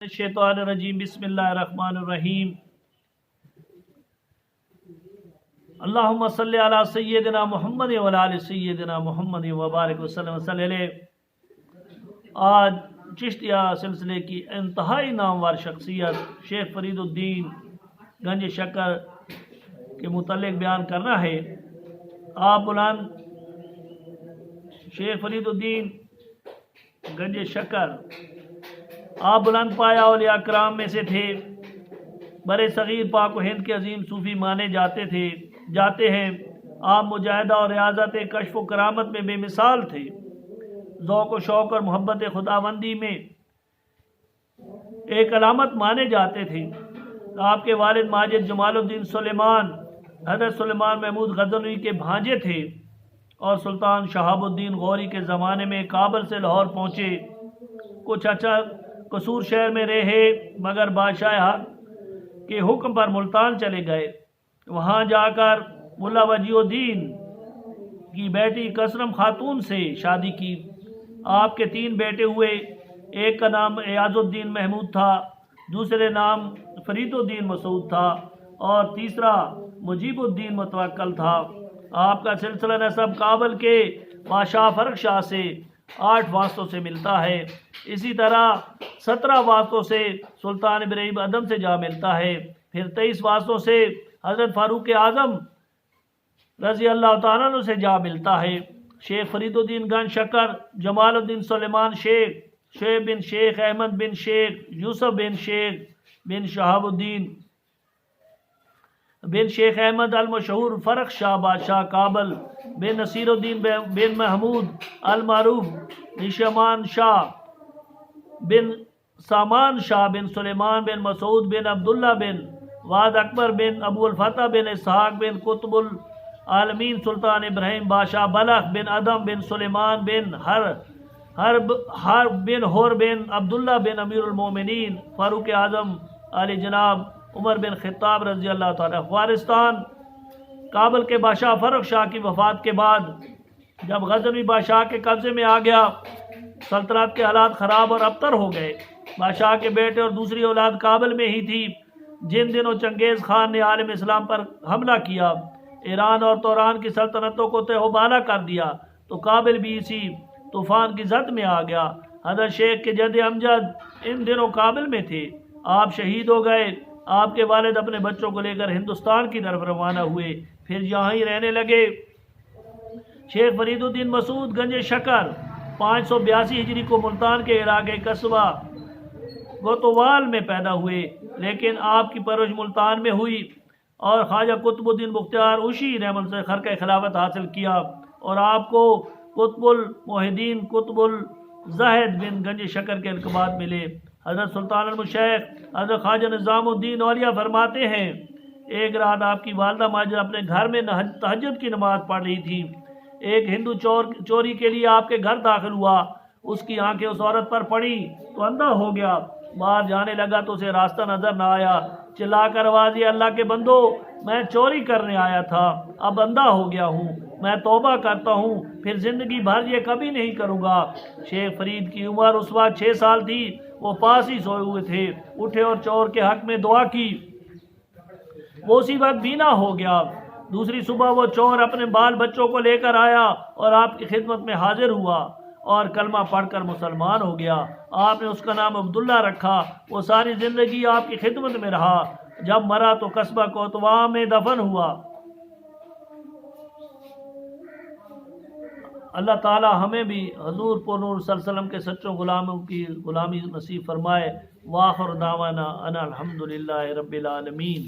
الشیطان الرجیم بسم اللہ الرحمن الرحیم اللہم صلی علی سیدنا محمد و علی سیدنا محمد وبارک وسلم وسلم. آج چشتیہ سلسلے کی انتہائی نامور شخصیت شیخ فرید الدین گنج شکر کے متعلق بیان کرنا ہے. آپ بلند شیخ فرید الدین گنج شکر آپ بلند پایا اولیاء کرام میں سے تھے. برے صغیر پاک و ہند کے عظیم صوفی مانے جاتے ہیں. آپ مجاہدہ اور ریاضت کشف و کرامت میں بے مثال تھے. ذوق و شوق اور محبت خداوندی میں ایک علامت مانے جاتے تھے. آپ کے والد ماجد جمال الدین سلیمان حضرت سلیمان محمود غزنوی کے بھانجے تھے اور سلطان شہاب الدین غوری کے زمانے میں کابل سے لاہور پہنچے. کچھ اچھا قصور شہر میں رہے مگر بادشاہ کے حکم پر ملتان چلے گئے. وہاں جا کر ملا وجیہ الدین کی بیٹی کسرم خاتون سے شادی کی. آپ کے 3 بیٹے ہوئے. ایک کا نام ایاز الدین محمود تھا, دوسرے نام فرید الدین مسعود تھا اور تیسرا مجیب الدین متوکل تھا. آپ کا سلسلہ نسب کابل کے بادشاہ فرخ شاہ سے 8 واسطوں سے ملتا ہے. اسی طرح 17 واسطوں سے سلطان ابراہیم ادم سے جا ملتا ہے. پھر 23 واسطوں سے حضرت فاروق اعظم رضی اللہ تعالیٰ عنہ سے جا ملتا ہے. شیخ فرید الدین گنج شکر جمال الدین سلیمان شیخ شعیب بن شیخ احمد بن شیخ یوسف بن شیخ بن شہاب الدین بن شیخ احمد المشہور فرخ شاہ بادشاہ کابل بن نصیر الدین بن محمود المعروف نشمان شاہ بن سامان شاہ بن سلیمان بن مسعود بن عبداللہ بن واد اکبر بن ابو الفتح بن اسحاق بن قطب العالمین سلطان ابراہیم بادشاہ بلخ بن ادم بن سلیمان بن حرب بن حور بن عبداللہ بن امیر المومنین فاروق اعظم علی جناب عمر بن خطاب رضی اللہ تعالیٰ. افغانستان کابل کے بادشاہ فرخ شاہ کی وفات کے بعد جب غزنوی بادشاہ کے قبضے میں آ گیا, سلطنت کے حالات خراب اور ابتر ہو گئے. بادشاہ کے بیٹے اور دوسری اولاد کابل میں ہی تھی. جن دنوں چنگیز خان نے عالم اسلام پر حملہ کیا, ایران اور توران کی سلطنتوں کو تہو بالا کر دیا, تو کابل بھی اسی طوفان کی زد میں آ گیا. حضرت شیخ کے جد امجد ان دنوں کابل میں تھے. آپ شہید ہو گئے. آپ کے والد اپنے بچوں کو لے کر ہندوستان کی طرف روانہ ہوئے, پھر یہاں ہی رہنے لگے. شیخ فرید الدین مسعود گنج شکر 582 ہجری کو ملتان کے علاقے قصبہ گوتوال میں پیدا ہوئے, لیکن آپ کی پرورش ملتان میں ہوئی اور خواجہ قطب الدین بختیار اوشی رحمۃ سے خرقہ خلافت حاصل کیا اور آپ کو قطب المحدین قطب الزہد بن گنج شکر کے القابات ملے. حضرت سلطان المشیخ حضرت خواجہ نظام الدین اولیاء فرماتے ہیں, ایک رات آپ کی والدہ ماجد اپنے گھر میں تہجد کی نماز پڑھ رہی تھی. ایک ہندو چوری کے لیے آپ کے گھر داخل ہوا. اس کی آنکھیں اس عورت پر پڑی تو اندھا ہو گیا. باہر جانے لگا تو اسے راستہ نظر نہ آیا. چلا کر آواز, اللہ کے بندو, میں چوری کرنے آیا تھا, اب اندھا ہو گیا ہوں, میں توبہ کرتا ہوں, پھر زندگی بھر یہ کبھی نہیں کروں گا. شیخ فرید کی عمر اس وقت 6 سال تھی. وہ پاس ہی سوئے ہوئے تھے. اٹھے اور چور کے حق میں دعا کی. وہ اسی وقت بینا ہو گیا. دوسری صبح وہ چور اپنے بال بچوں کو لے کر آیا اور آپ کی خدمت میں حاضر ہوا اور کلمہ پڑھ کر مسلمان ہو گیا. آپ نے اس کا نام عبداللہ رکھا. وہ ساری زندگی آپ کی خدمت میں رہا. جب مرا تو قصبہ کوتوا میں دفن ہوا. اللہ تعالی ہمیں بھی حضور پر نور صلی اللہ علیہ وسلم کے سچوں غلاموں کی غلامی نصیب فرمائے. وآخر دعوانا انا الحمدللہ رب العالمین.